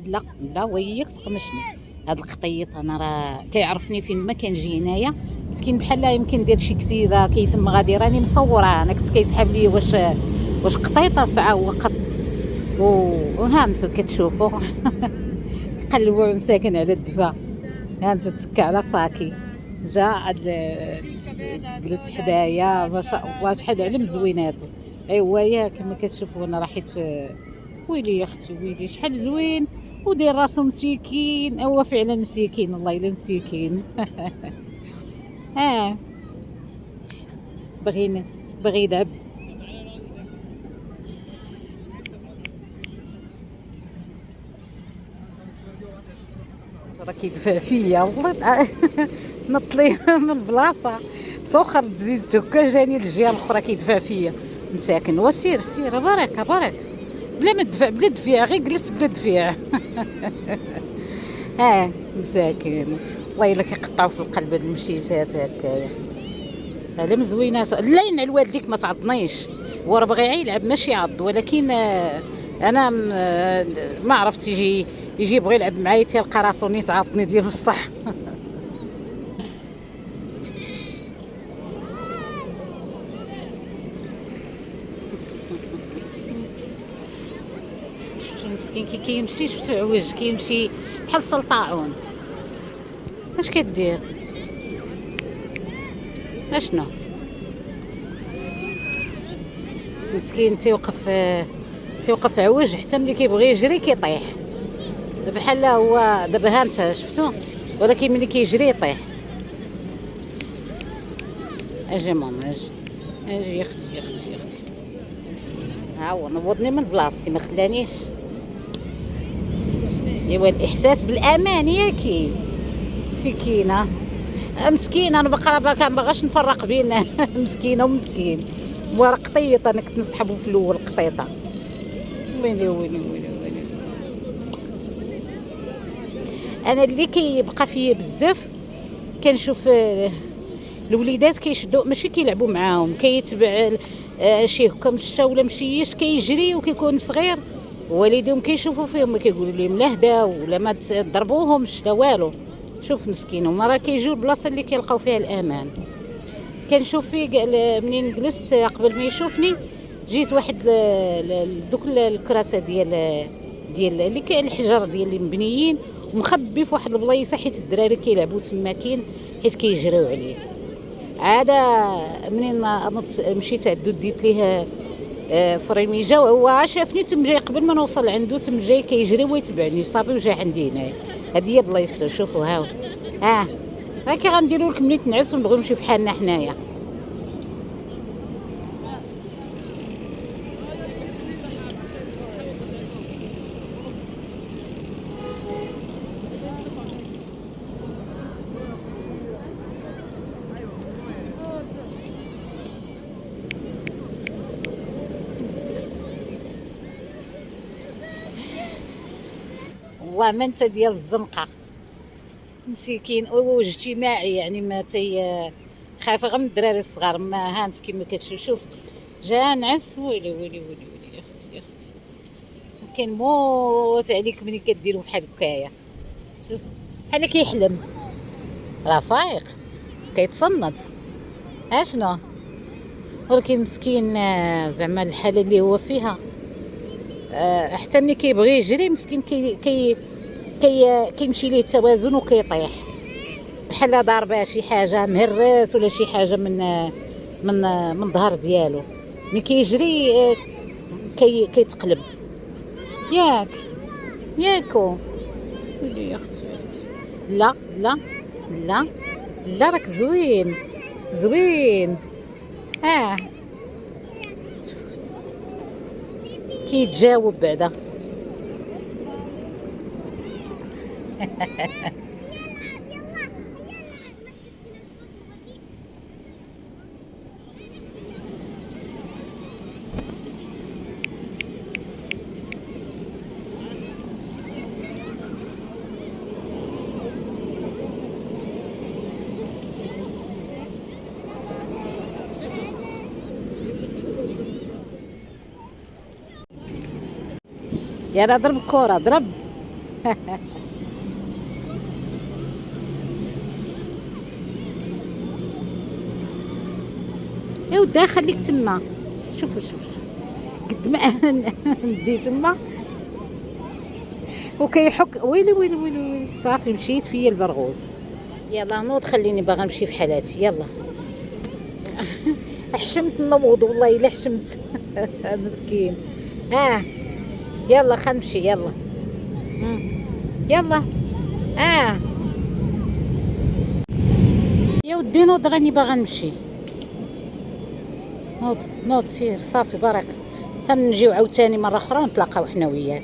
لا لا وياك تقمشني. هاد القطيط انا راه كيعرفني فين ما كنجي هنايا، مسكين بحال يمكن دير شي كسيده كيتم غادي، راني مصوره انا كنت كيسحب لي واش قطيطه ساعه هو قط. وها انتم كتشوفوا قلبوا مساكن على الدفا. ها انت تكا على صاكي جا جلس حدايا ما شاء الله شحال علم زويناتو. ايوا يا كما كتشوفوا انا راحيت في ويلي يا اختي ويلي شحال زوين ودير راسو مسكين. هو فعلا مسكين والله الا مسكين. اه بغي يلعب. راه كيدفع فيا والله. نط ليه من البلاصه توخر دزيزتو هكا جاني الجهه الاخرى كيدفع فيا مساكن. وسير سير بركه بركه بلا ما تدفع بلا دفيع غير جلس بلا دفيع. ها مساكين والله الا كيقطعوا في القلب هاد المشيشات هكايا. على مزوينات لا ينعل والديك ما تعضنيش. هو راه بغى يلعب ماشي يعض، ولكن انا ما عرفت يجي يبغي يلعب معايا تيلقى راسو نيت عاطني ديالو الصح. شفتو مسكين كي كيمشي شفتو عوج كيمشي بحال السلطاعون. اش كدير اشنو مسكين تيوقف عوج حتى ملي كيبغي يجري كيطيح. بحال هو دابا ها انت شفتو، ولكن ملي كيجري يطيح. اجي ماما اجي اجي يا اختي يا اختي يا اختي. ها هو نوضني من بلاصتي ما خلانيش. ايوا الاحساس بالامان ياكي مسكينه مسكينه. انا باقا باغاش نفرق بين مسكينه ومسكين. ورا قطيطه انا كنت نسحبو في الاول قطيطه. ويلي ويلي ويلي ويلي. انا اللي كيبقى فيا بزاف كنشوف الوليدات كيشدوا ماشي كيلعبوا معاهم، كيتبع شي هكا مشى ولا مشيش كيجري وكيكون صغير، والديهم كيشوفوا فيهم ما كيقولوا لهم لا هداو ولا ما تضربوهمش لا والو. شوف مسكين هما راه كيجيو البلاصه اللي كيلقاو فيها الامان. كنشوف فيه منين جلست قبل ما يشوفني جيت واحد دوك الكراسه ديال اللي كاين الحجر ديال اللي مبنيين ومخبي في واحد البلايصه حيت الدراري كيلعبوا تماكين حيت كيجريو عليه. عاد منين مشيت عندو ديت ليه فريميجه وهو شافني تم جاي قبل ما نوصل عنده تم جاي كيجري ويتبعني صافي وجا عندي هنايا. هذه هي بلايصتو شوفوا هاو. هاكي غنديروا لكم ملي تنعس ونبغيو نمشيو بحالنا حنايا. والله ما انت ديال الزنقه مسكين واجتماعي يعني ما خايفه غير من الدراري الصغار. ما هانت كما كتشوف جا نعس. ويلي ويلي ويلي ويلي يا اختي يا اختي كنموت عليك ملي كديروا بحال هكايا. شوف بحال كيحلم راه فايق كيتصنت اشنو. ولكن مسكين زعما الحاله اللي هو فيها حتى ملي كيبغي يجري مسكين كيمشي ليه التوازن وكيطيح بحال ضاربه شي حاجه مهرس ولا شي حاجه من ظهر ديالو. ملي كيجري كيتقلب. ياكو ولي يا اختي يا اختي. لا لا لا لا راك زوين زوين. كيتجاوب بعدا. يا ضرب الكره ضرب. يا ودي خليك تما. شوف قد ما انا ندي تما وكيحك. ويلي ويلي ويلي ويلي، صافي مشيت فيا البرغوث. يلا نوض، خليني باغا نمشي في حالاتي. يلا. حشمت نوض والله الا حشمت. مسكين. يلا خلينا نمشي. يلا. يلا. يا ودي نوض، راني باغا نمشي. نوض سير، صافي بركة. تنجيو عاوتاني مرة أخرى ونتلاقاو حنا وياك.